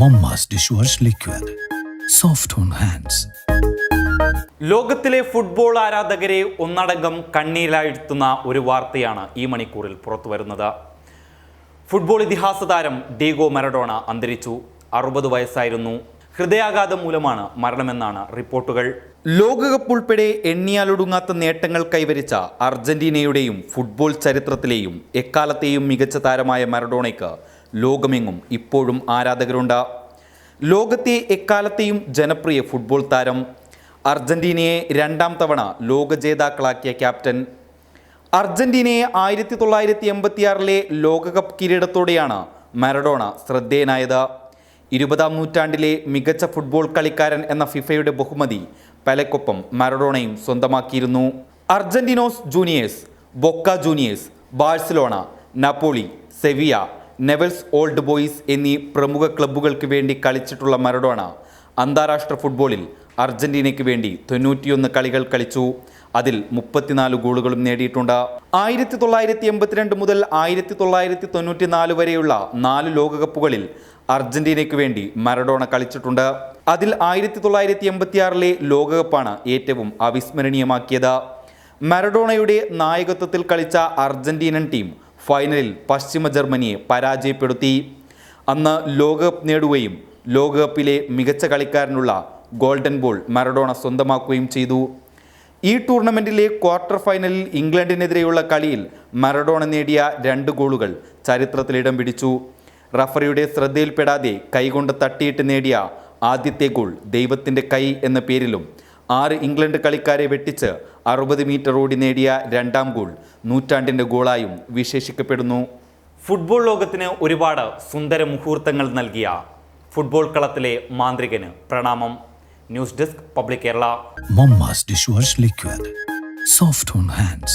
Momma's dishwash liquid. Soft on hands. ലോകത്തിലെ football ആരാധകരെ ഒന്നടങ്കം കണ്ണീരിലാഴ്ത്തുന്ന ഒരു വാർത്തയാണ് ഈ മണിക്കൂറിൽ പുറത്തുവരുന്നത്. ഫുട്ബോൾ ഇതിഹാസ താരം ഡീഗോ മറഡോണ അന്തരിച്ചു. 60 വയസ്സായിരുന്നു. ഹൃദയാഘാതം മൂലമാണ് മരണമെന്നാണ് റിപ്പോർട്ടുകൾ. ലോകകപ്പ് ഉൾപ്പെടെ എണ്ണിയാലൊടുങ്ങാത്ത നേട്ടങ്ങൾ കൈവരിച്ച അർജന്റീനയുടെയും ഫുട്ബോൾ ചരിത്രത്തിലെയും എക്കാലത്തെയും മികച്ച താരമായ മറഡോണയ്ക്ക് ലോകമെങ്ങും ഇപ്പോഴും ആരാധകരുണ്ട്. ലോകത്തെ എക്കാലത്തെയും ജനപ്രിയ ഫുട്ബോൾ താരം, അർജന്റീനയെ 2ാം തവണ ലോക ജേതാക്കളാക്കിയ ക്യാപ്റ്റൻ. അർജന്റീനയെ 1986 ലോകകപ്പ് കിരീടത്തോടെയാണ് മറഡോണ ശ്രദ്ധേയനായത്. 20ാം നൂറ്റാണ്ടിലെ മികച്ച ഫുട്ബോൾ കളിക്കാരൻ എന്ന ഫിഫയുടെ ബഹുമതി പെലെക്കൊപ്പം മറഡോണയും സ്വന്തമാക്കിയിരുന്നു. Argentinos Juniors, Boca Juniors, Barcelona, Napoli, Sevilla, Newell's Old Boys എന്നീ പ്രമുഖ ക്ലബ്ബുകൾക്ക് വേണ്ടി കളിച്ചിട്ടുള്ള മറഡോണ അന്താരാഷ്ട്ര ഫുട്ബോളിൽ അർജന്റീനയ്ക്ക് വേണ്ടി 91 കളികൾ കളിച്ചു. അതിൽ 34 ഗോളുകളും നേടിയിട്ടുണ്ട്. 1982 മുതൽ 1994 വരെയുള്ള 4 ലോകകപ്പുകളിൽ അർജന്റീനയ്ക്ക് വേണ്ടി മറഡോണ കളിച്ചിട്ടുണ്ട്. അതിൽ 1986 ലോകകപ്പാണ് ഏറ്റവും അവിസ്മരണീയമാക്കിയത്. മറഡോണയുടെ നായകത്വത്തിൽ കളിച്ച അർജന്റീനൻ ടീം ഫൈനലിൽ പശ്ചിമ ജർമ്മനിയെ പരാജയപ്പെടുത്തി. അന്ന് ലോകകപ്പ് നേടുകയും ലോകകപ്പിലെ മികച്ച കളിക്കാരനുള്ള ഗോൾഡൻ ബോൾ മറഡോണ സ്വന്തമാക്കുകയും ചെയ്തു. ഈ ടൂർണമെൻറ്റിലെ ക്വാർട്ടർ ഫൈനലിൽ ഇംഗ്ലണ്ടിനെതിരെയുള്ള കളിയിൽ മറഡോണ നേടിയ 2 ഗോളുകൾ ചരിത്രത്തിൽ ഇടം പിടിച്ചു. റഫറിയുടെ ശ്രദ്ധയിൽപ്പെടാതെ കൈകൊണ്ട് തട്ടിയിട്ട് നേടിയ ആദ്യത്തെ ഗോൾ ദൈവത്തിൻ്റെ കൈ എന്ന പേരിലും 6 ഇംഗ്ലണ്ട് കളിക്കാരെ വെട്ടിച്ച് 60 മീറ്റർ ഓടി നേടിയ 2ാം ഗോൾ നൂറ്റാണ്ടിൻ്റെ ഗോളായും വിശേഷിക്കപ്പെടുന്നു. ഫുട്ബോൾ ലോകത്തിന് ഒരുപാട് സുന്ദര മുഹൂർത്തങ്ങൾ നൽകിയ ഫുട്ബോൾ കളത്തിലെ മാന്ത്രികന് പ്രണാമം. News desk public Kerala. Momma's dishwash liquid. Soft on hands.